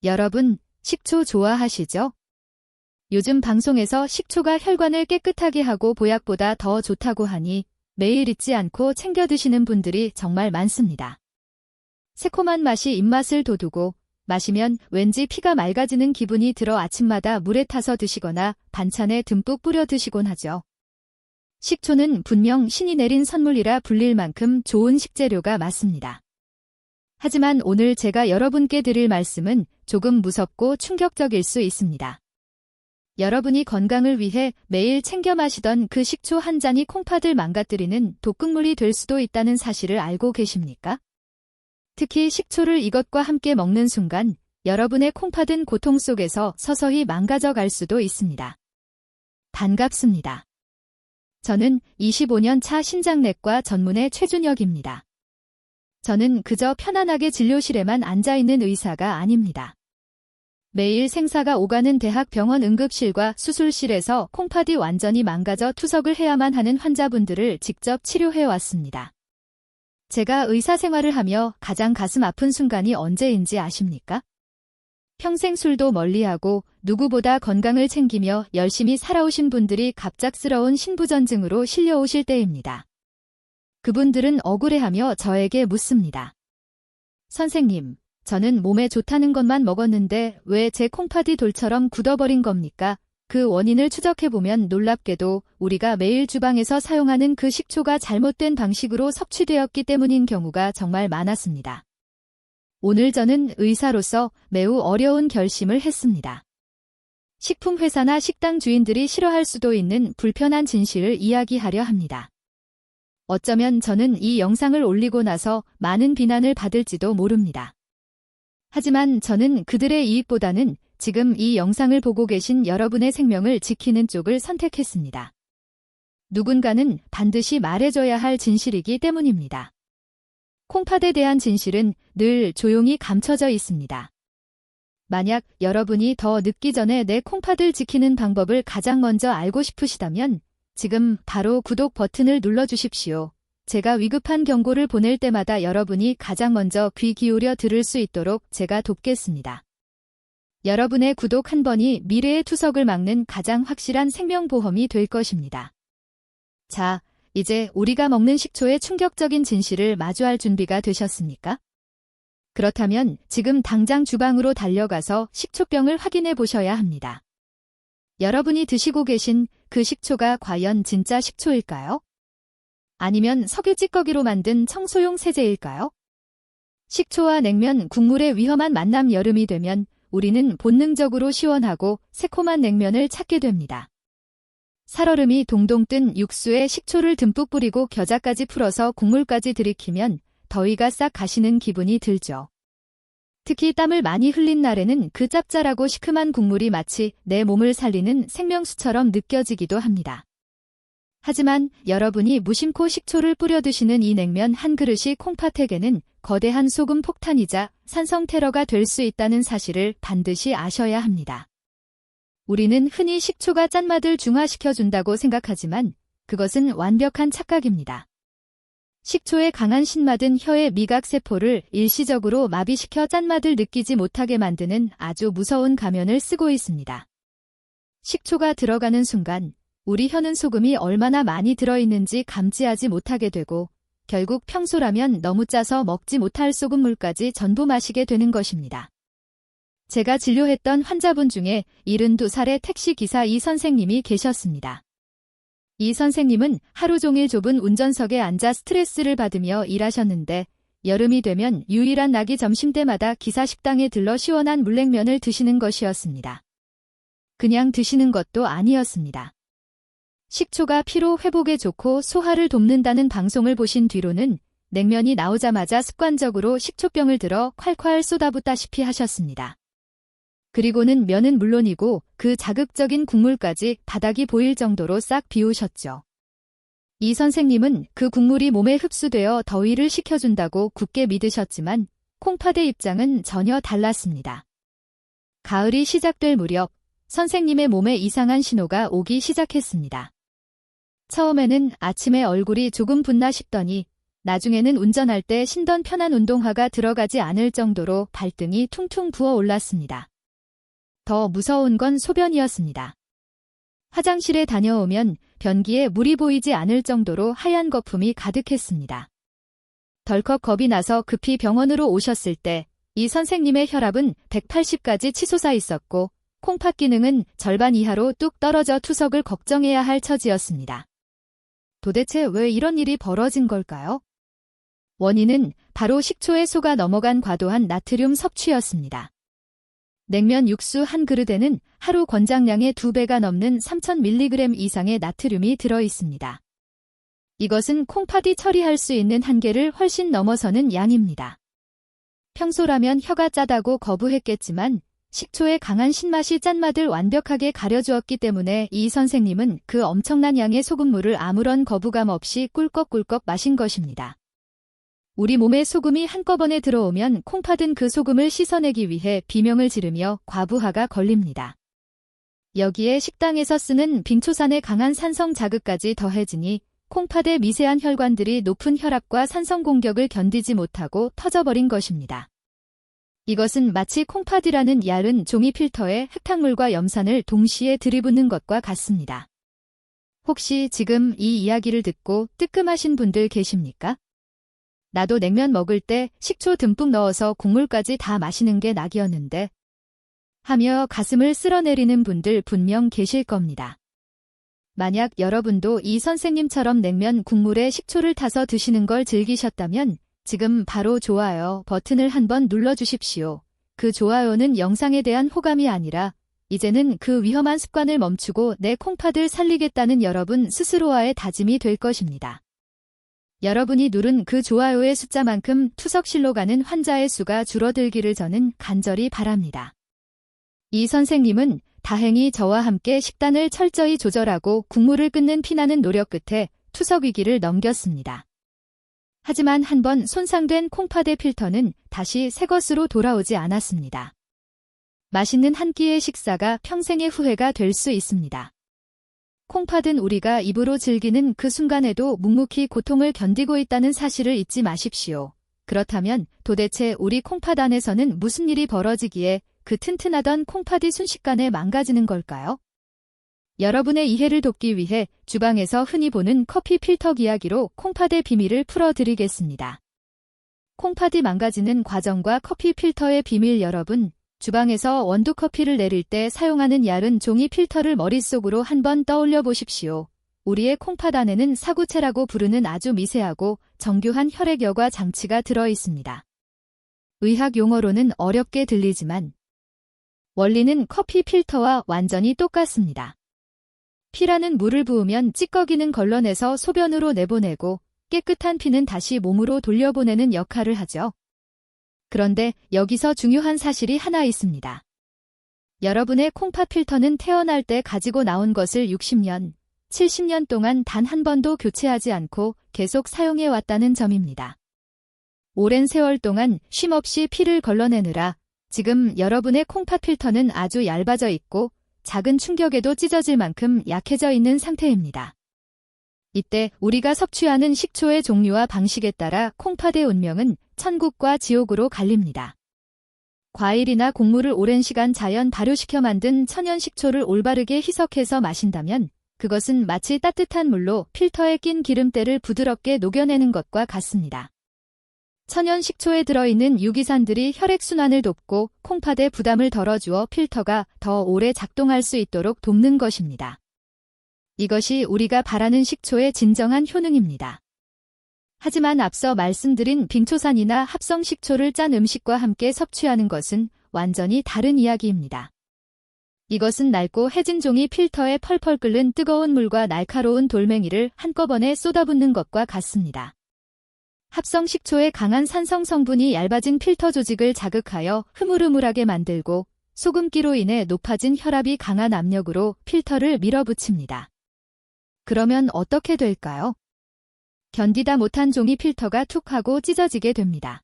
여러분, 식초 좋아하시죠? 요즘 방송에서 식초가 혈관을 깨끗하게 하고 보약보다 더 좋다고 하니 매일 잊지 않고 챙겨 드시는 분들이 정말 많습니다. 새콤한 맛이 입맛을 돋우고 마시면 왠지 피가 맑아지는 기분이 들어 아침마다 물에 타서 드시거나 반찬에 듬뿍 뿌려 드시곤 하죠. 식초는 분명 신이 내린 선물이라 불릴 만큼 좋은 식재료가 맞습니다. 하지만 오늘 제가 여러분께 드릴 말씀은 조금 무섭고 충격적일 수 있습니다. 여러분이 건강을 위해 매일 챙겨 마시던 그 식초 한 잔이 콩팥을 망가뜨리는 독극물이 될 수도 있다는 사실을 알고 계십니까? 특히 식초를 이것과 함께 먹는 순간 여러분의 콩팥은 고통 속에서 서서히 망가져 갈 수도 있습니다. 반갑습니다. 저는 25년 차 신장내과 전문의 최준혁입니다. 저는 그저 편안하게 진료실에만 앉아있는 의사가 아닙니다. 매일 생사가 오가는 대학병원 응급실과 수술실에서 콩팥이 완전히 망가져 투석을 해야만 하는 환자분들을 직접 치료해왔습니다. 제가 의사 생활을 하며 가장 가슴 아픈 순간이 언제인지 아십니까? 평생 술도 멀리하고 누구보다 건강을 챙기며 열심히 살아오신 분들이 갑작스러운 신부전증으로 실려오실 때입니다. 그분들은 억울해하며 저에게 묻습니다. 선생님, 저는 몸에 좋다는 것만 먹었는데 왜 제 콩팥이 돌처럼 굳어버린 겁니까? 그 원인을 추적해보면 놀랍게도 우리가 매일 주방에서 사용하는 그 식초가 잘못된 방식으로 섭취되었기 때문인 경우가 정말 많았습니다. 오늘 저는 의사로서 매우 어려운 결심을 했습니다. 식품회사나 식당 주인들이 싫어할 수도 있는 불편한 진실을 이야기하려 합니다. 어쩌면 저는 이 영상을 올리고 나서 많은 비난을 받을지도 모릅니다. 하지만 저는 그들의 이익보다는 지금 이 영상을 보고 계신 여러분의 생명을 지키는 쪽을 선택했습니다. 누군가는 반드시 말해줘야 할 진실이기 때문입니다. 콩팥에 대한 진실은 늘 조용히 감춰져 있습니다. 만약 여러분이 더 늦기 전에 내 콩팥을 지키는 방법을 가장 먼저 알고 싶으시다면 지금 바로 구독 버튼을 눌러주십시오. 제가 위급한 경고를 보낼 때마다 여러분이 가장 먼저 귀 기울여 들을 수 있도록 제가 돕겠습니다. 여러분의 구독 한 번이 미래의 투석을 막는 가장 확실한 생명보험이 될 것입니다. 자, 이제 우리가 먹는 식초의 충격적인 진실을 마주할 준비가 되셨습니까? 그렇다면 지금 당장 주방으로 달려가서 식초병을 확인해 보셔야 합니다. 여러분이 드시고 계신 그 식초가 과연 진짜 식초일까요? 아니면 석유 찌꺼기로 만든 청소용 세제일까요? 식초와 냉면, 국물의 위험한 만남. 여름이 되면 우리는 본능적으로 시원하고 새콤한 냉면을 찾게 됩니다. 살얼음이 동동 뜬 육수에 식초를 듬뿍 뿌리고 겨자까지 풀어서 국물까지 들이키면 더위가 싹 가시는 기분이 들죠. 특히 땀을 많이 흘린 날에는 그 짭짤하고 시큼한 국물이 마치 내 몸을 살리는 생명수처럼 느껴지기도 합니다. 하지만 여러분이 무심코 식초를 뿌려 드시는 이 냉면 한 그릇이 콩팥에게는 거대한 소금 폭탄이자 산성 테러가 될 수 있다는 사실을 반드시 아셔야 합니다. 우리는 흔히 식초가 짠맛을 중화시켜준다고 생각하지만 그것은 완벽한 착각입니다. 식초의 강한 신맛은 혀의 미각세포를 일시적으로 마비시켜 짠맛을 느끼지 못하게 만드는 아주 무서운 가면을 쓰고 있습니다. 식초가 들어가는 순간 우리 혀는 소금이 얼마나 많이 들어있는지 감지하지 못하게 되고 결국 평소라면 너무 짜서 먹지 못할 소금물까지 전부 마시게 되는 것입니다. 제가 진료했던 환자분 중에 72살의 택시기사 이 선생님이 계셨습니다. 이 선생님은 하루 종일 좁은 운전석에 앉아 스트레스를 받으며 일하셨는데 여름이 되면 유일한 낙이 점심때마다 기사 식당에 들러 시원한 물냉면을 드시는 것이었습니다. 그냥 드시는 것도 아니었습니다. 식초가 피로 회복에 좋고 소화를 돕는다는 방송을 보신 뒤로는 냉면이 나오자마자 습관적으로 식초병을 들어 콸콸 쏟아붓다시피 하셨습니다. 그리고는 면은 물론이고 그 자극적인 국물까지 바닥이 보일 정도로 싹 비우셨죠. 이 선생님은 그 국물이 몸에 흡수되어 더위를 식혀준다고 굳게 믿으셨지만 콩팥의 입장은 전혀 달랐습니다. 가을이 시작될 무렵 선생님의 몸에 이상한 신호가 오기 시작했습니다. 처음에는 아침에 얼굴이 조금 붓나 싶더니 나중에는 운전할 때 신던 편한 운동화가 들어가지 않을 정도로 발등이 퉁퉁 부어 올랐습니다. 더 무서운 건 소변이었습니다. 화장실에 다녀오면 변기에 물이 보이지 않을 정도로 하얀 거품이 가득했습니다. 덜컥 겁이 나서 급히 병원으로 오셨을 때 이 선생님의 혈압은 180까지 치솟아 있었고 콩팥 기능은 절반 이하로 뚝 떨어져 투석을 걱정해야 할 처지였습니다. 도대체 왜 이런 일이 벌어진 걸까요? 원인은 바로 식초에 속아 넘어간 과도한 나트륨 섭취였습니다. 냉면 육수 한 그릇에는 하루 권장량의 2배가 넘는 3000mg 이상의 나트륨이 들어 있습니다. 이것은 콩팥이 처리할 수 있는 한계를 훨씬 넘어서는 양입니다. 평소라면 혀가 짜다고 거부했겠지만 식초의 강한 신맛이 짠맛을 완벽하게 가려주었기 때문에 이 선생님은 그 엄청난 양의 소금물을 아무런 거부감 없이 꿀꺽꿀꺽 마신 것입니다. 우리 몸에 소금이 한꺼번에 들어오면 콩팥은 그 소금을 씻어내기 위해 비명을 지르며 과부하가 걸립니다. 여기에 식당에서 쓰는 빙초산의 강한 산성 자극까지 더해지니 콩팥의 미세한 혈관들이 높은 혈압과 산성 공격을 견디지 못하고 터져버린 것입니다. 이것은 마치 콩팥이라는 얇은 종이 필터에 흙탕물과 염산을 동시에 들이붓는 것과 같습니다. 혹시 지금 이 이야기를 듣고 뜨끔하신 분들 계십니까? 나도 냉면 먹을 때 식초 듬뿍 넣어서 국물까지 다 마시는 게 낙이었는데 하며 가슴을 쓸어내리는 분들 분명 계실 겁니다. 만약 여러분도 이 선생님처럼 냉면 국물에 식초를 타서 드시는 걸 즐기셨다면 지금 바로 좋아요 버튼을 한번 눌러주십시오. 그 좋아요는 영상에 대한 호감이 아니라 이제는 그 위험한 습관을 멈추고 내 콩팥을 살리겠다는 여러분 스스로와의 다짐이 될 것입니다. 여러분이 누른 그 좋아요의 숫자만큼 투석실로 가는 환자의 수가 줄어들기를 저는 간절히 바랍니다. 이 선생님은 다행히 저와 함께 식단을 철저히 조절하고 국물을 끊는 피나는 노력 끝에 투석 위기를 넘겼습니다. 하지만 한번 손상된 콩팥의 필터는 다시 새 것으로 돌아오지 않았습니다. 맛있는 한 끼의 식사가 평생의 후회가 될 수 있습니다. 콩팥은 우리가 입으로 즐기는 그 순간에도 묵묵히 고통을 견디고 있다는 사실을 잊지 마십시오. 그렇다면 도대체 우리 콩팥 안에서는 무슨 일이 벌어지기에 그 튼튼하던 콩팥이 순식간에 망가지는 걸까요? 여러분의 이해를 돕기 위해 주방에서 흔히 보는 커피 필터 이야기로 콩팥의 비밀을 풀어드리겠습니다. 콩팥이 망가지는 과정과 커피 필터의 비밀. 여러분, 주방에서 원두커피를 내릴 때 사용하는 얇은 종이 필터를 머릿속으로 한번 떠올려 보십시오. 우리의 콩팥 안에는 사구체라고 부르는 아주 미세하고 정교한 혈액 여과 장치가 들어 있습니다. 의학 용어로는 어렵게 들리지만 원리는 커피 필터와 완전히 똑같습니다. 피라는 물을 부으면 찌꺼기는 걸러내서 소변으로 내보내고 깨끗한 피는 다시 몸으로 돌려보내는 역할을 하죠. 그런데 여기서 중요한 사실이 하나 있습니다. 여러분의 콩팥 필터는 태어날 때 가지고 나온 것을 60년, 70년 동안 단 한 번도 교체하지 않고 계속 사용해왔다는 점입니다. 오랜 세월 동안 쉼없이 피를 걸러내느라 지금 여러분의 콩팥 필터는 아주 얇아져 있고 작은 충격에도 찢어질 만큼 약해져 있는 상태입니다. 이때 우리가 섭취하는 식초의 종류와 방식에 따라 콩팥의 운명은 천국과 지옥으로 갈립니다. 과일이나 곡물을 오랜 시간 자연 발효시켜 만든 천연 식초를 올바르게 희석해서 마신다면 그것은 마치 따뜻한 물로 필터에 낀 기름때를 부드럽게 녹여내는 것과 같습니다. 천연 식초에 들어있는 유기산들이 혈액순환을 돕고 콩팥의 부담을 덜어주어 필터가 더 오래 작동할 수 있도록 돕는 것입니다. 이것이 우리가 바라는 식초의 진정한 효능입니다. 하지만 앞서 말씀드린 빙초산이나 합성 식초를 짠 음식과 함께 섭취하는 것은 완전히 다른 이야기입니다. 이것은 낡고 해진 종이 필터에 펄펄 끓는 뜨거운 물과 날카로운 돌멩이를 한꺼번에 쏟아붓는 것과 같습니다. 합성 식초의 강한 산성 성분이 얇아진 필터 조직을 자극하여 흐물흐물하게 만들고 소금기로 인해 높아진 혈압이 강한 압력으로 필터를 밀어붙입니다. 그러면 어떻게 될까요? 견디다 못한 종이 필터가 툭 하고 찢어지게 됩니다.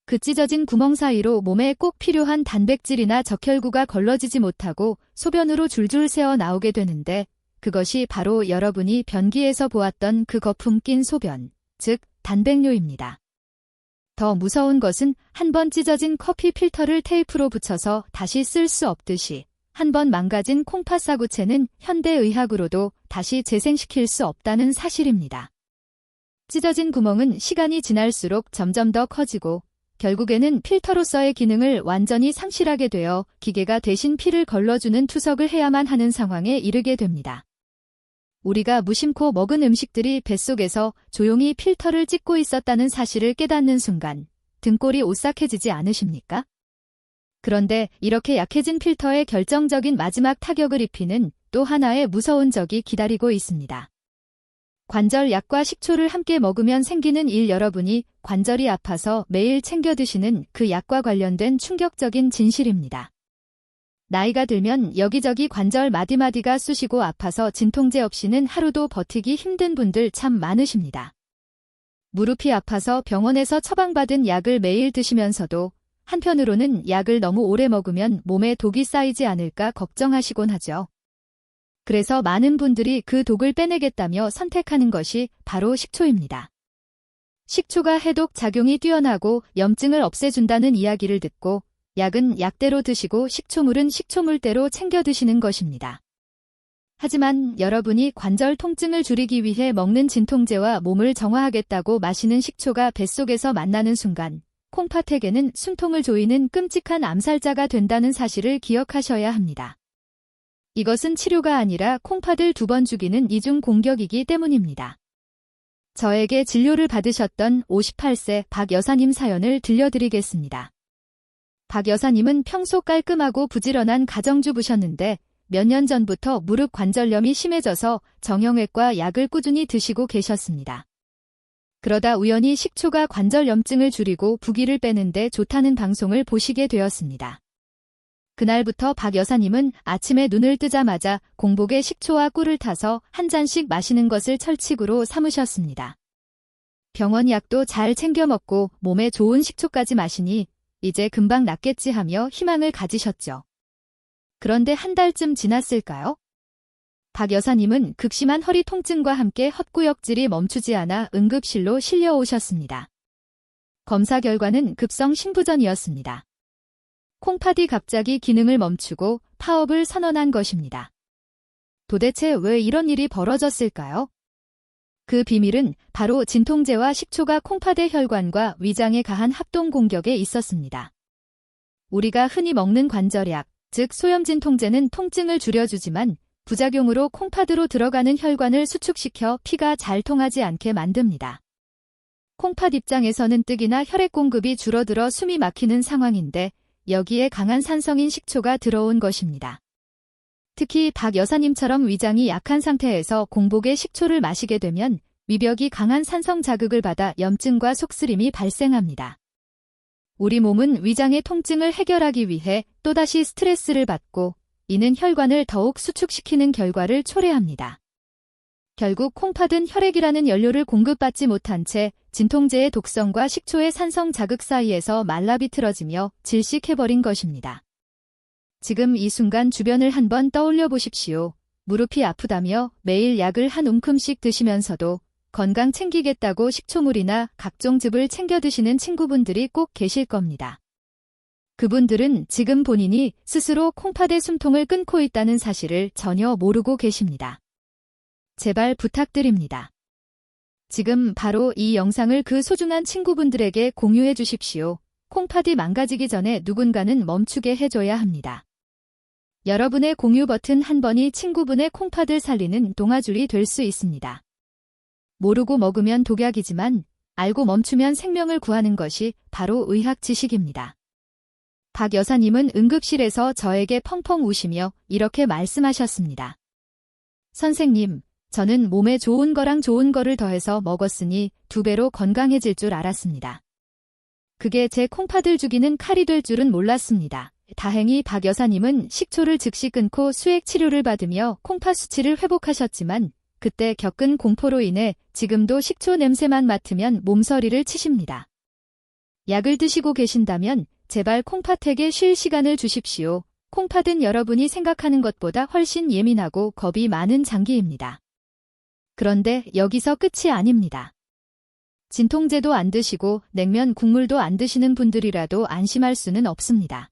그 찢어진 구멍 사이로 몸에 꼭 필요한 단백질이나 적혈구가 걸러지지 못하고 소변으로 줄줄 새어 나오게 되는데 그것이 바로 여러분이 변기에서 보았던 그 거품 낀 소변, 즉 단백뇨입니다. 더 무서운 것은 한 번 찢어진 커피 필터를 테이프로 붙여서 다시 쓸 수 없듯이 한 번 망가진 콩팥 사구체는 현대의학으로도 다시 재생시킬 수 없다는 사실입니다. 찢어진 구멍은 시간이 지날수록 점점 더 커지고 결국에는 필터로서의 기능을 완전히 상실하게 되어 기계가 대신 피를 걸러주는 투석을 해야만 하는 상황에 이르게 됩니다. 우리가 무심코 먹은 음식들이 뱃속에서 조용히 필터를 찢고 있었다는 사실을 깨닫는 순간 등골이 오싹해지지 않으십니까? 그런데 이렇게 약해진 필터에 결정적인 마지막 타격을 입히는 또 하나의 무서운 적이 기다리고 있습니다. 관절약과 식초를 함께 먹으면 생기는 일, 여러분이 관절이 아파서 매일 챙겨 드시는 그 약과 관련된 충격적인 진실입니다. 나이가 들면 여기저기 관절 마디마디가 쑤시고 아파서 진통제 없이는 하루도 버티기 힘든 분들 참 많으십니다. 무릎이 아파서 병원에서 처방받은 약을 매일 드시면서도 한편으로는 약을 너무 오래 먹으면 몸에 독이 쌓이지 않을까 걱정하시곤 하죠. 그래서 많은 분들이 그 독을 빼내겠다며 선택하는 것이 바로 식초입니다. 식초가 해독 작용이 뛰어나고 염증을 없애준다는 이야기를 듣고 약은 약대로 드시고 식초물은 식초물대로 챙겨 드시는 것입니다. 하지만 여러분이 관절 통증을 줄이기 위해 먹는 진통제와 몸을 정화하겠다고 마시는 식초가 뱃속에서 만나는 순간 콩팥에게는 숨통을 조이는 끔찍한 암살자가 된다는 사실을 기억하셔야 합니다. 이것은 치료가 아니라 콩팥을 2번 죽이는 이중 공격이기 때문입니다. 저에게 진료를 받으셨던 58세 박 여사님 사연을 들려드리겠습니다. 박 여사님은 평소 깔끔하고 부지런한 가정주부셨는데 몇 년 전부터 무릎 관절염이 심해져서 정형외과 약을 꾸준히 드시고 계셨습니다. 그러다 우연히 식초가 관절염증을 줄이고 부기를 빼는데 좋다는 방송을 보시게 되었습니다. 그날부터 박 여사님은 아침에 눈을 뜨자마자 공복에 식초와 꿀을 타서 한 잔씩 마시는 것을 철칙으로 삼으셨습니다. 병원 약도 잘 챙겨 먹고 몸에 좋은 식초까지 마시니 이제 금방 낫겠지 하며 희망을 가지셨죠. 그런데 한 달쯤 지났을까요? 박 여사님은 극심한 허리 통증과 함께 헛구역질이 멈추지 않아 응급실로 실려오셨습니다. 검사 결과는 급성 신부전이었습니다. 콩팥이 갑자기 기능을 멈추고 파업을 선언한 것입니다. 도대체 왜 이런 일이 벌어졌을까요? 그 비밀은 바로 진통제와 식초가 콩팥의 혈관과 위장에 가한 합동 공격에 있었습니다. 우리가 흔히 먹는 관절약, 즉 소염진통제는 통증을 줄여주지만 부작용으로 콩팥으로 들어가는 혈관을 수축시켜 피가 잘 통하지 않게 만듭니다. 콩팥 입장에서는 뜨기나 혈액 공급이 줄어들어 숨이 막히는 상황인데 여기에 강한 산성인 식초가 들어온 것입니다. 특히 박 여사님처럼 위장이 약한 상태에서 공복에 식초를 마시게 되면 위벽이 강한 산성 자극을 받아 염증과 속쓰림이 발생합니다. 우리 몸은 위장의 통증을 해결하기 위해 또다시 스트레스를 받고 이는 혈관을 더욱 수축시키는 결과를 초래합니다. 결국 콩팥은 혈액이라는 연료를 공급받지 못한 채 진통제의 독성과 식초의 산성 자극 사이에서 말라비틀어지며 질식해버린 것입니다. 지금 이 순간 주변을 한번 떠올려 보십시오. 무릎이 아프다며 매일 약을 한 움큼씩 드시면서도 건강 챙기겠다고 식초물이나 각종 즙을 챙겨 드시는 친구분들이 꼭 계실 겁니다. 그분들은 지금 본인이 스스로 콩팥의 숨통을 끊고 있다는 사실을 전혀 모르고 계십니다. 제발 부탁드립니다. 지금 바로 이 영상을 그 소중한 친구분들에게 공유해 주십시오. 콩팥이 망가지기 전에 누군가는 멈추게 해줘야 합니다. 여러분의 공유 버튼 한 번이 친구분의 콩팥을 살리는 동아줄이 될 수 있습니다. 모르고 먹으면 독약이지만 알고 멈추면 생명을 구하는 것이 바로 의학 지식입니다. 박 여사님은 응급실에서 저에게 펑펑 우시며 이렇게 말씀하셨습니다. 선생님, 저는 몸에 좋은 거랑 좋은 거를 더해서 먹었으니 2배로 건강해질 줄 알았습니다. 그게 제 콩팥을 죽이는 칼이 될 줄은 몰랐습니다. 다행히 박 여사님은 식초를 즉시 끊고 수액 치료를 받으며 콩팥 수치를 회복하셨지만 그때 겪은 공포로 인해 지금도 식초 냄새만 맡으면 몸서리를 치십니다. 약을 드시고 계신다면 제발 콩팥에게 쉴 시간을 주십시오. 콩팥은 여러분이 생각하는 것보다 훨씬 예민하고 겁이 많은 장기입니다. 그런데 여기서 끝이 아닙니다. 진통제도 안 드시고 냉면 국물도 안 드시는 분들이라도 안심할 수는 없습니다.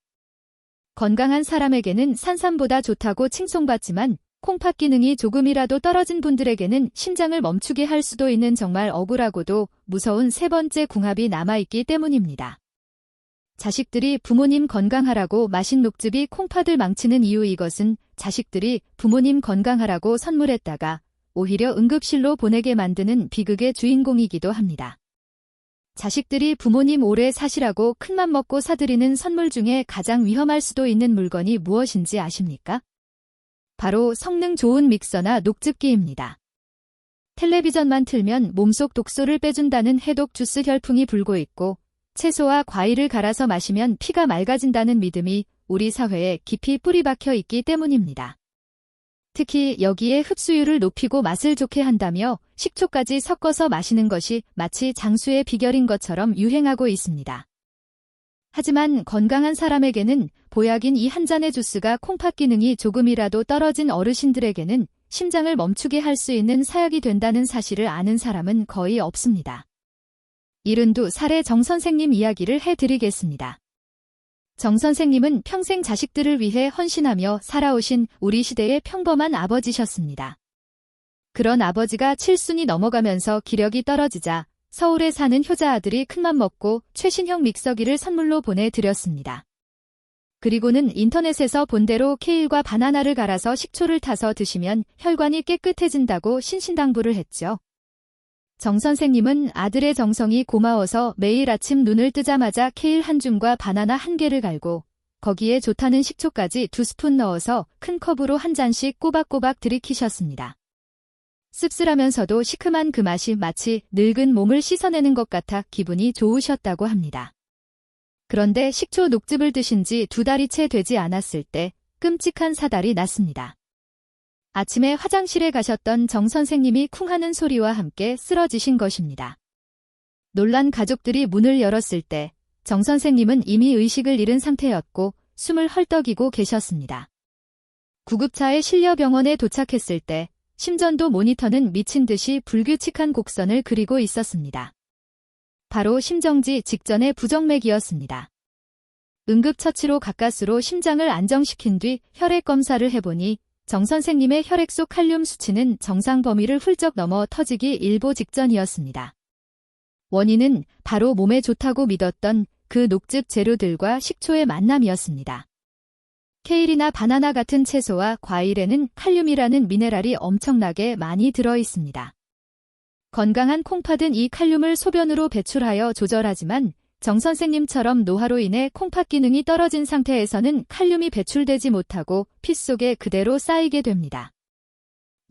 건강한 사람에게는 산삼보다 좋다고 칭송받지만 콩팥 기능이 조금이라도 떨어진 분들에게는 심장을 멈추게 할 수도 있는 정말 억울하고도 무서운 세 번째 궁합이 남아있기 때문입니다. 자식들이 부모님 건강하라고 마신 녹즙이 콩팥을 망치는 이유, 이것은 자식들이 부모님 건강하라고 선물했다가 오히려 응급실로 보내게 만드는 비극의 주인공이기도 합니다. 자식들이 부모님 오래 사시라고 큰맘 먹고 사드리는 선물 중에 가장 위험할 수도 있는 물건이 무엇인지 아십니까? 바로 성능 좋은 믹서나 녹즙기입니다. 텔레비전만 틀면 몸속 독소를 빼준다는 해독 주스 혈풍이 불고 있고 채소와 과일을 갈아서 마시면 피가 맑아진다는 믿음이 우리 사회에 깊이 뿌리박혀 있기 때문입니다. 특히 여기에 흡수율을 높이고 맛을 좋게 한다며 식초까지 섞어서 마시는 것이 마치 장수의 비결인 것처럼 유행하고 있습니다. 하지만 건강한 사람에게는 보약인 이 한 잔의 주스가 콩팥 기능이 조금이라도 떨어진 어르신들에게는 심장을 멈추게 할 수 있는 사약이 된다는 사실을 아는 사람은 거의 없습니다. 72살의 정 선생님 이야기를 해드리겠습니다. 정 선생님은 평생 자식들을 위해 헌신하며 살아오신 우리 시대의 평범한 아버지셨습니다. 그런 아버지가 7순이 넘어가면서 기력이 떨어지자 서울에 사는 효자 아들이 큰맘 먹고 최신형 믹서기를 선물로 보내드렸습니다. 그리고는 인터넷에서 본대로 케일과 바나나를 갈아서 식초를 타서 드시면 혈관이 깨끗해진다고 신신당부를 했죠. 정 선생님은 아들의 정성이 고마워서 매일 아침 눈을 뜨자마자 케일 한 줌과 바나나 한 개를 갈고 거기에 좋다는 식초까지 2스푼 넣어서 큰 컵으로 한 잔씩 꼬박꼬박 들이키셨습니다. 씁쓸하면서도 시큼한 그 맛이 마치 늙은 몸을 씻어내는 것 같아 기분이 좋으셨다고 합니다. 그런데 식초 녹즙을 드신 지 2달이 채 되지 않았을 때 끔찍한 사달이 났습니다. 아침에 화장실에 가셨던 정 선생님이 쿵 하는 소리와 함께 쓰러지신 것입니다. 놀란 가족들이 문을 열었을 때 정 선생님은 이미 의식을 잃은 상태였고 숨을 헐떡이고 계셨습니다. 구급차에 실려 병원에 도착했을 때 심전도 모니터는 미친 듯이 불규칙한 곡선을 그리고 있었습니다. 바로 심정지 직전의 부정맥이었습니다. 응급처치로 가까스로 심장을 안정시킨 뒤 혈액 검사를 해보니 정 선생님의 혈액 속 칼륨 수치는 정상 범위를 훌쩍 넘어 터지기 일보 직전이었습니다. 원인은 바로 몸에 좋다고 믿었던 그 녹즙 재료들과 식초의 만남이었습니다. 케일이나 바나나 같은 채소와 과일에는 칼륨이라는 미네랄이 엄청나게 많이 들어 있습니다. 건강한 콩팥은 이 칼륨을 소변으로 배출하여 조절하지만 정 선생님처럼 노화로 인해 콩팥 기능이 떨어진 상태에서는 칼륨이 배출되지 못하고 피 속에 그대로 쌓이게 됩니다.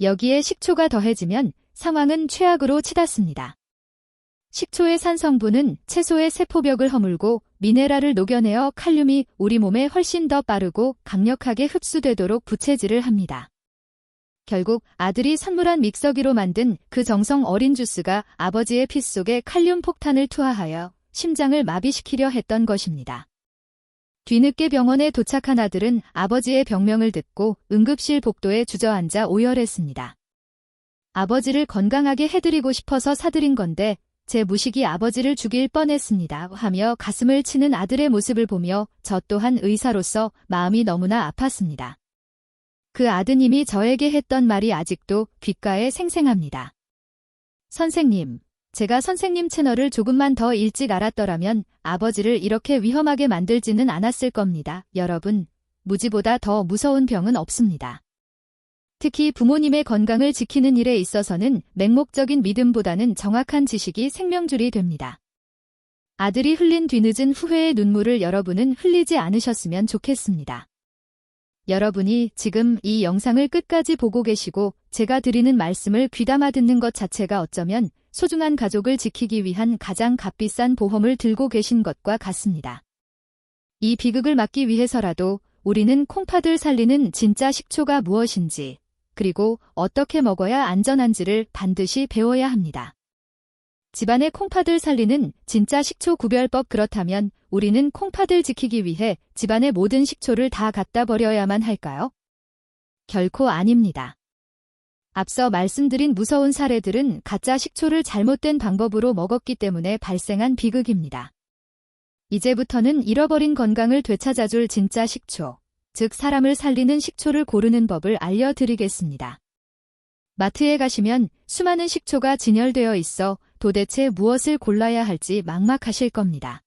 여기에 식초가 더해지면 상황은 최악으로 치닫습니다. 식초의 산 성분은 채소의 세포벽을 허물고 미네랄을 녹여내어 칼륨이 우리 몸에 훨씬 더 빠르고 강력하게 흡수되도록 부채질을 합니다. 결국 아들이 선물한 믹서기로 만든 그 정성 어린 주스가 아버지의 피 속에 칼륨 폭탄을 투하하여 심장을 마비시키려 했던 것입니다. 뒤늦게 병원에 도착한 아들은 아버지의 병명을 듣고 응급실 복도에 주저앉아 오열했습니다. 아버지를 건강하게 해드리고 싶어서 사드린 건데 제 무식이 아버지를 죽일 뻔했습니다 하며 가슴을 치는 아들의 모습을 보며 저 또한 의사로서 마음이 너무나 아팠습니다. 그 아드님이 저에게 했던 말이 아직도 귓가에 생생합니다. 선생님, 제가 선생님 채널을 조금만 더 일찍 알았더라면 아버지를 이렇게 위험하게 만들지는 않았을 겁니다. 여러분, 무지보다 더 무서운 병은 없습니다. 특히 부모님의 건강을 지키는 일에 있어서는 맹목적인 믿음보다는 정확한 지식이 생명줄이 됩니다. 아들이 흘린 뒤늦은 후회의 눈물을 여러분은 흘리지 않으셨으면 좋겠습니다. 여러분이 지금 이 영상을 끝까지 보고 계시고 제가 드리는 말씀을 귀담아 듣는 것 자체가 어쩌면 소중한 가족을 지키기 위한 가장 값비싼 보험을 들고 계신 것과 같습니다. 이 비극을 막기 위해서라도 우리는 콩팥을 살리는 진짜 식초가 무엇인지, 그리고 어떻게 먹어야 안전한지를 반드시 배워야 합니다. 집안의 콩팥을 살리는 진짜 식초 구별법. 그렇다면 우리는 콩팥을 지키기 위해 집안의 모든 식초를 다 갖다 버려야만 할까요? 결코 아닙니다. 앞서 말씀드린 무서운 사례들은 가짜 식초를 잘못된 방법으로 먹었기 때문에 발생한 비극입니다. 이제부터는 잃어버린 건강을 되찾아줄 진짜 식초, 즉 사람을 살리는 식초를 고르는 법을 알려드리겠습니다. 마트에 가시면 수많은 식초가 진열되어 있어 도대체 무엇을 골라야 할지 막막하실 겁니다.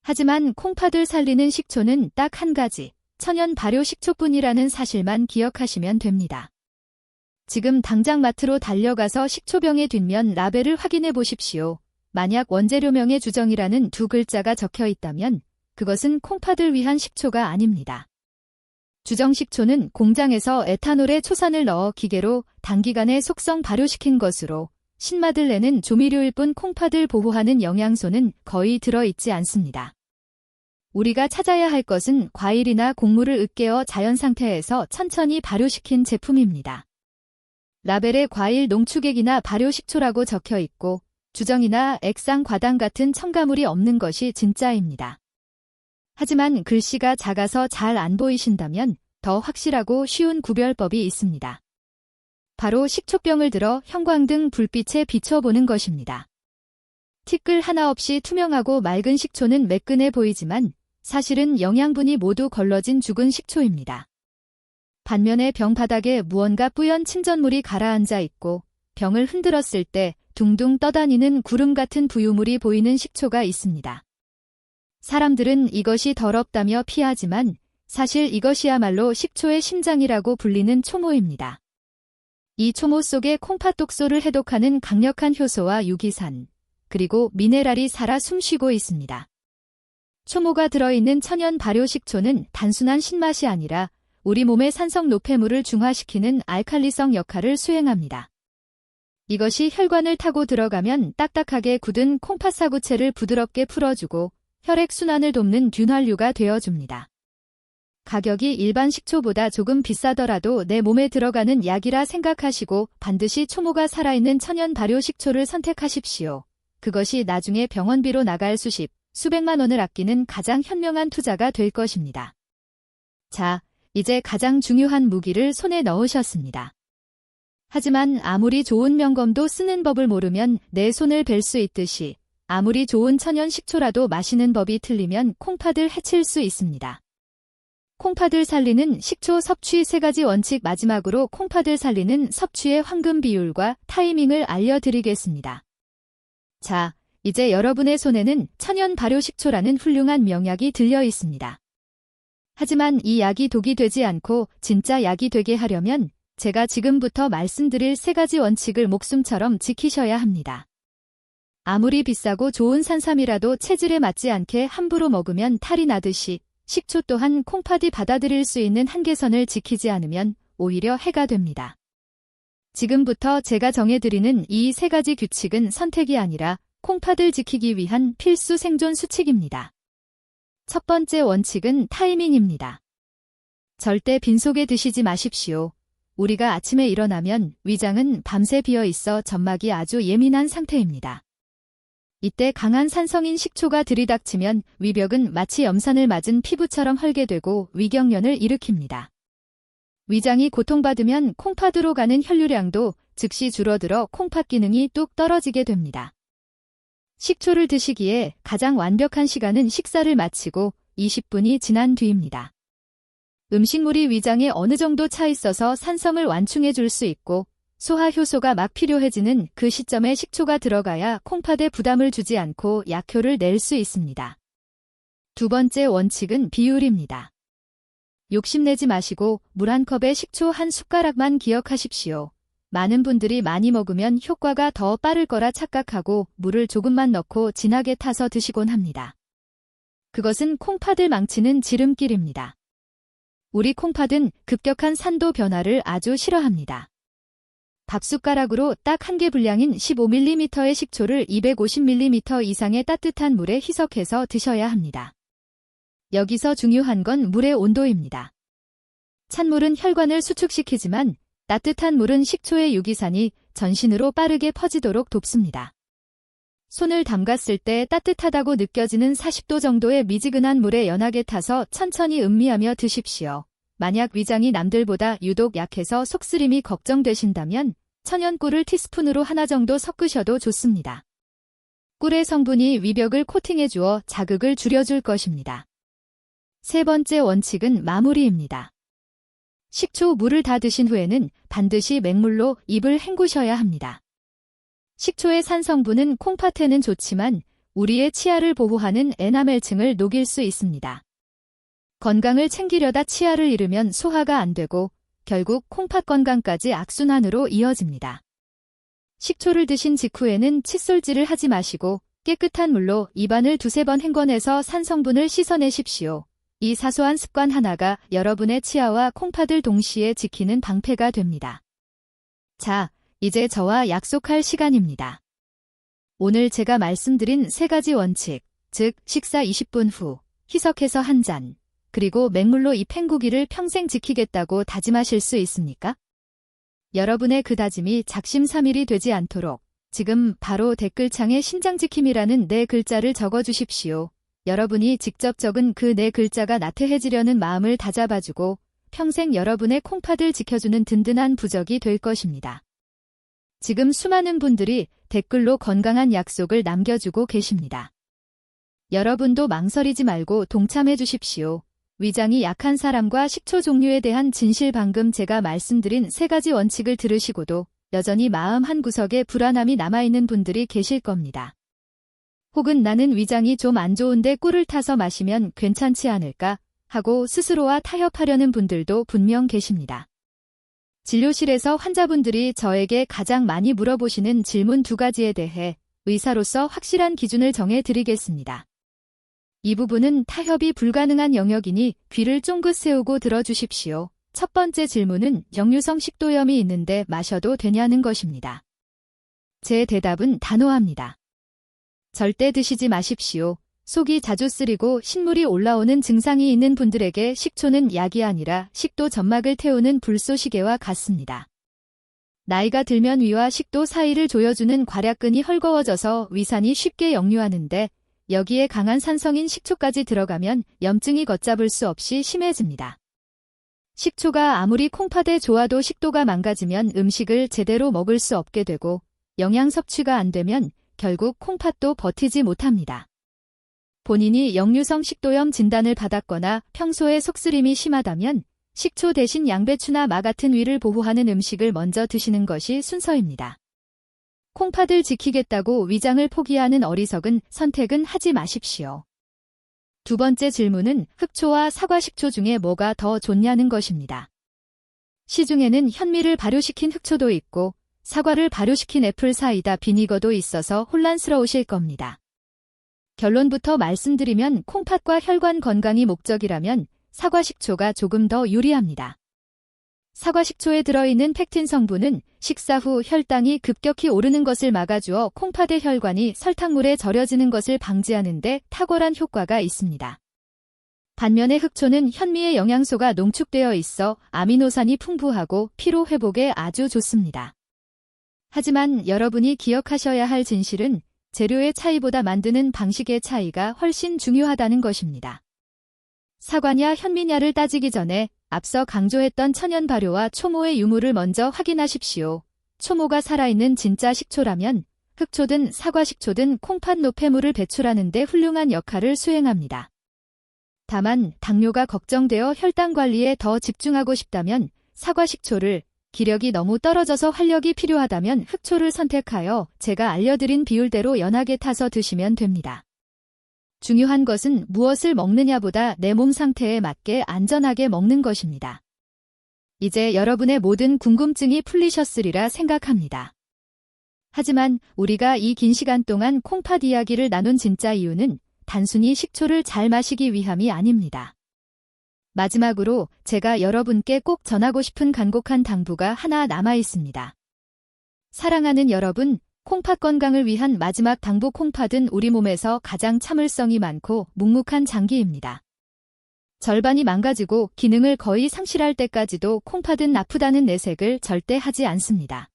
하지만 콩팥을 살리는 식초는 딱 한 가지, 천연 발효 식초뿐이라는 사실만 기억하시면 됩니다. 지금 당장 마트로 달려가서 식초병의 뒷면 라벨을 확인해 보십시오. 만약 원재료명에 주정이라는 두 글자가 적혀 있다면 그것은 콩팥을 위한 식초가 아닙니다. 주정식초는 공장에서 에탄올에 초산을 넣어 기계로 단기간에 속성 발효시킨 것으로 신맛을 내는 조미료일 뿐 콩팥을 보호하는 영양소는 거의 들어있지 않습니다. 우리가 찾아야 할 것은 과일이나 곡물을 으깨어 자연 상태에서 천천히 발효시킨 제품입니다. 라벨에 과일 농축액이나 발효식초라고 적혀 있고 주정이나 액상 과당 같은 첨가물이 없는 것이 진짜입니다. 하지만 글씨가 작아서 잘 안 보이신다면 더 확실하고 쉬운 구별법이 있습니다. 바로 식초병을 들어 형광등 불빛에 비춰보는 것입니다. 티끌 하나 없이 투명하고 맑은 식초는 매끈해 보이지만 사실은 영양분이 모두 걸러진 죽은 식초입니다. 반면에 병 바닥에 무언가 뿌연 침전물이 가라앉아 있고 병을 흔들었을 때 둥둥 떠다니는 구름 같은 부유물이 보이는 식초가 있습니다. 사람들은 이것이 더럽다며 피하지만 사실 이것이야말로 식초의 심장이라고 불리는 초모입니다. 이 초모 속에 콩팥 독소를 해독하는 강력한 효소와 유기산, 그리고 미네랄이 살아 숨쉬고 있습니다. 초모가 들어있는 천연 발효 식초는 단순한 신맛이 아니라 우리 몸의 산성 노폐물을 중화시키는 알칼리성 역할을 수행합니다. 이것이 혈관을 타고 들어가면 딱딱하게 굳은 콩팥 사구체를 부드럽게 풀어주고 혈액순환을 돕는 균활유가 되어줍니다. 가격이 일반 식초보다 조금 비싸더라도 내 몸에 들어가는 약이라 생각하시고 반드시 초모가 살아있는 천연 발효 식초를 선택하십시오. 그것이 나중에 병원비로 나갈 수백만 원을 아끼는 가장 현명한 투자가 될 것입니다. 자, 이제 가장 중요한 무기를 손에 넣으셨습니다. 하지만 아무리 좋은 명검도 쓰는 법을 모르면 내 손을 벨 수 있듯이 아무리 좋은 천연 식초라도 마시는 법이 틀리면 콩팥을 해칠 수 있습니다. 콩팥을 살리는 식초 섭취 3가지 원칙, 마지막으로 콩팥을 살리는 섭취의 황금 비율과 타이밍을 알려드리겠습니다. 자, 이제 여러분의 손에는 천연 발효 식초라는 훌륭한 명약이 들려 있습니다. 하지만 이 약이 독이 되지 않고 진짜 약이 되게 하려면 제가 지금부터 말씀드릴 3가지 원칙을 목숨처럼 지키셔야 합니다. 아무리 비싸고 좋은 산삼이라도 체질에 맞지 않게 함부로 먹으면 탈이 나듯이 식초 또한 콩팥이 받아들일 수 있는 한계선을 지키지 않으면 오히려 해가 됩니다. 지금부터 제가 정해드리는 이 3가지 규칙은 선택이 아니라 콩팥을 지키기 위한 필수 생존 수칙입니다. 첫 번째 원칙은 타이밍입니다. 절대 빈속에 드시지 마십시오. 우리가 아침에 일어나면 위장은 밤새 비어 있어 점막이 아주 예민한 상태입니다. 이때 강한 산성인 식초가 들이닥치면 위벽은 마치 염산을 맞은 피부처럼 헐게 되고 위경련을 일으킵니다. 위장이 고통받으면 콩팥으로 가는 혈류량도 즉시 줄어들어 콩팥 기능이 뚝 떨어지게 됩니다. 식초를 드시기에 가장 완벽한 시간은 식사를 마치고 20분이 지난 뒤입니다. 음식물이 위장에 어느 정도 차 있어서 산성을 완충해 줄 수 있고 소화 효소가 막 필요해지는 그 시점에 식초가 들어가야 콩팥에 부담을 주지 않고 약효를 낼 수 있습니다. 두 번째 원칙은 비율입니다. 욕심내지 마시고 물 한 컵에 식초 한 숟가락만 기억하십시오. 많은 분들이 많이 먹으면 효과가 더 빠를 거라 착각하고 물을 조금만 넣고 진하게 타서 드시곤 합니다. 그것은 콩팥을 망치는 지름길입니다. 우리 콩팥은 급격한 산도 변화를 아주 싫어합니다. 밥숟가락으로 딱 1개 분량인 15ml의 식초를 250ml 이상의 따뜻한 물에 희석해서 드셔야 합니다. 여기서 중요한 건 물의 온도입니다. 찬물은 혈관을 수축시키지만 따뜻한 물은 식초의 유기산이 전신으로 빠르게 퍼지도록 돕습니다. 손을 담갔을 때 따뜻하다고 느껴지는 40도 정도의 미지근한 물에 연하게 타서 천천히 음미하며 드십시오. 만약 위장이 남들보다 유독 약해서 속쓰림이 걱정되신다면 천연꿀을 티스푼으로 하나 정도 섞으셔도 좋습니다. 꿀의 성분이 위벽을 코팅해 주어 자극을 줄여줄 것입니다. 세 번째 원칙은 마무리입니다. 식초, 물을 다 드신 후에는 반드시 맹물로 입을 헹구셔야 합니다. 식초의 산 성분은 콩팥에는 좋지만 우리의 치아를 보호하는 에나멜층을 녹일 수 있습니다. 건강을 챙기려다 치아를 잃으면 소화가 안 되고 결국 콩팥 건강까지 악순환으로 이어집니다. 식초를 드신 직후에는 칫솔질을 하지 마시고 깨끗한 물로 입안을 두세 번 헹궈내서 산 성분을 씻어내십시오. 이 사소한 습관 하나가 여러분의 치아와 콩팥을 동시에 지키는 방패가 됩니다. 자, 이제 저와 약속할 시간입니다. 오늘 제가 말씀드린 세 가지 원칙, 즉 식사 20분 후 희석해서 한 잔, 그리고 맹물로 입 헹구기를 평생 지키겠다고 다짐하실 수 있습니까? 여러분의 그 다짐이 작심삼일이 되지 않도록 지금 바로 댓글창에 신장지킴이라는 네 글자를 적어주십시오. 여러분이 직접 적은 그 네 글자가 나태해지려는 마음을 다잡아주고 평생 여러분의 콩팥을 지켜주는 든든한 부적이 될 것입니다. 지금 수많은 분들이 댓글로 건강한 약속을 남겨주고 계십니다. 여러분도 망설이지 말고 동참해 주십시오. 위장이 약한 사람과 식초 종류에 대한 진실, 방금 제가 말씀드린 세 가지 원칙을 들으시고도 여전히 마음 한구석에 불안함이 남아있는 분들이 계실 겁니다. 혹은 나는 위장이 좀 안 좋은데 꿀을 타서 마시면 괜찮지 않을까 하고 스스로와 타협하려는 분들도 분명 계십니다. 진료실에서 환자분들이 저에게 가장 많이 물어보시는 질문 두 가지에 대해 의사로서 확실한 기준을 정해 드리겠습니다. 이 부분은 타협이 불가능한 영역이니 귀를 쫑긋 세우고 들어주십시오. 첫 번째 질문은 역류성 식도염이 있는데 마셔도 되냐는 것입니다. 제 대답은 단호합니다. 절대 드시지 마십시오. 속이 자주 쓰리고 신물이 올라오는 증상이 있는 분들에게 식초는 약이 아니라 식도 점막을 태우는 불쏘시개와 같습니다. 나이가 들면 위와 식도 사이를 조여주는 괄약근이 헐거워져서 위산이 쉽게 역류하는데 여기에 강한 산성인 식초까지 들어가면 염증이 걷잡을 수 없이 심해집니다. 식초가 아무리 콩팥에 좋아도 식도가 망가지면 음식을 제대로 먹을 수 없게 되고 영양 섭취가 안 되면 결국 콩팥도 버티지 못합니다. 본인이 역류성 식도염 진단을 받았거나 평소에 속쓰림이 심하다면 식초 대신 양배추나 마 같은 위를 보호하는 음식을 먼저 드시는 것이 순서입니다. 콩팥을 지키겠다고 위장을 포기하는 어리석은 선택은 하지 마십시오. 두 번째 질문은 흑초와 사과식초 중에 뭐가 더 좋냐는 것입니다. 시중에는 현미를 발효시킨 흑초도 있고 사과를 발효시킨 애플 사이다 비니거도 있어서 혼란스러우실 겁니다. 결론부터 말씀드리면 콩팥과 혈관 건강이 목적이라면 사과식초가 조금 더 유리합니다. 사과식초에 들어있는 팩틴 성분은 식사 후 혈당이 급격히 오르는 것을 막아주어 콩팥의 혈관이 설탕물에 절여지는 것을 방지하는 데 탁월한 효과가 있습니다. 반면에 흑초는 현미의 영양소가 농축되어 있어 아미노산이 풍부하고 피로 회복에 아주 좋습니다. 하지만 여러분이 기억하셔야 할 진실은 재료의 차이보다 만드는 방식의 차이가 훨씬 중요하다는 것입니다. 사과냐 현미냐를 따지기 전에 앞서 강조했던 천연 발효와 초모의 유무를 먼저 확인하십시오. 초모가 살아있는 진짜 식초라면 흑초든 사과식초든 콩팥 노폐물을 배출하는 데 훌륭한 역할을 수행합니다. 다만 당뇨가 걱정되어 혈당 관리에 더 집중하고 싶다면 사과식초를, 기력이 너무 떨어져서 활력이 필요하다면 흑초를 선택하여 제가 알려드린 비율대로 연하게 타서 드시면 됩니다. 중요한 것은 무엇을 먹느냐보다 내 몸 상태에 맞게 안전하게 먹는 것입니다. 이제 여러분의 모든 궁금증이 풀리셨으리라 생각합니다. 하지만 우리가 이 긴 시간 동안 콩팥 이야기를 나눈 진짜 이유는 단순히 식초를 잘 마시기 위함이 아닙니다. 마지막으로 제가 여러분께 꼭 전하고 싶은 간곡한 당부가 하나 남아 있습니다. 사랑하는 여러분, 콩팥 건강을 위한 마지막 당부. 콩팥은 우리 몸에서 가장 참을성이 많고 묵묵한 장기입니다. 절반이 망가지고 기능을 거의 상실할 때까지도 콩팥은 아프다는 내색을 절대 하지 않습니다.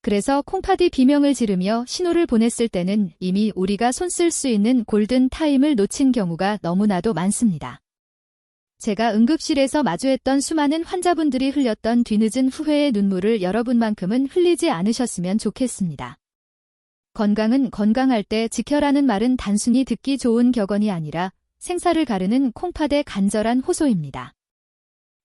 그래서 콩팥이 비명을 지르며 신호를 보냈을 때는 이미 우리가 손쓸 수 있는 골든 타임을 놓친 경우가 너무나도 많습니다. 제가 응급실에서 마주했던 수많은 환자분들이 흘렸던 뒤늦은 후회의 눈물을 여러분만큼은 흘리지 않으셨으면 좋겠습니다. 건강은 건강할 때 지켜라는 말은 단순히 듣기 좋은 격언이 아니라 생사를 가르는 콩팥의 간절한 호소입니다.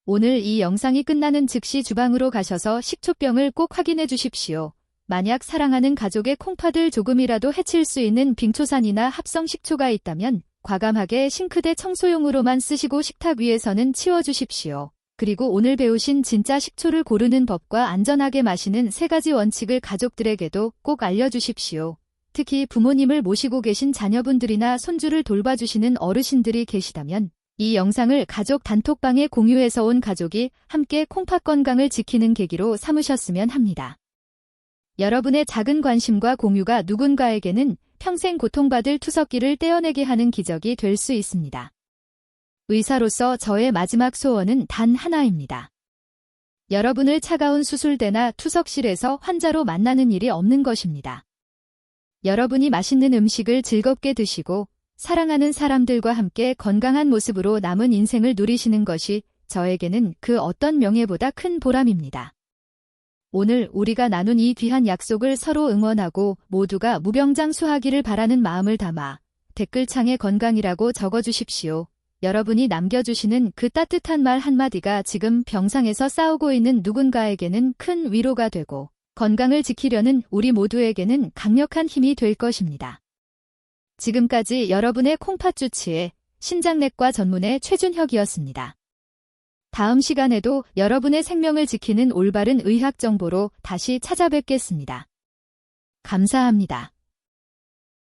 오늘 이 영상이 끝나는 즉시 주방으로 가셔서 식초병을 꼭 확인해 주십시오. 만약 사랑하는 가족의 콩팥을 조금이라도 해칠 수 있는 빙초산이나 합성 식초가 있다면 과감하게 싱크대 청소용으로만 쓰시고 식탁 위에서는 치워주십시오. 그리고 오늘 배우신 진짜 식초를 고르는 법과 안전하게 마시는 3가지 원칙을 가족들에게도 꼭 알려주십시오. 특히 부모님을 모시고 계신 자녀분들이나 손주를 돌봐주시는 어르신들이 계시다면 이 영상을 가족 단톡방에 공유해서 온 가족이 함께 콩팥 건강을 지키는 계기로 삼으셨으면 합니다. 여러분의 작은 관심과 공유가 누군가에게는 평생 고통받을 투석기를 떼어내게 하는 기적이 될 수 있습니다. 의사로서 저의 마지막 소원은 단 하나입니다. 여러분을 차가운 수술대나 투석실에서 환자로 만나는 일이 없는 것입니다. 여러분이 맛있는 음식을 즐겁게 드시고 사랑하는 사람들과 함께 건강한 모습으로 남은 인생을 누리시는 것이 저에게는 그 어떤 명예보다 큰 보람입니다. 오늘 우리가 나눈 이 귀한 약속을 서로 응원하고 모두가 무병장수하기를 바라는 마음을 담아 댓글창에 건강이라고 적어주십시오. 여러분이 남겨주시는 그 따뜻한 말 한마디가 지금 병상에서 싸우고 있는 누군가에게는 큰 위로가 되고 건강을 지키려는 우리 모두에게는 강력한 힘이 될 것입니다. 지금까지 여러분의 콩팥 주치의 신장내과 전문의 최준혁이었습니다. 다음 시간에도 여러분의 생명을 지키는 올바른 의학 정보로 다시 찾아뵙겠습니다. 감사합니다.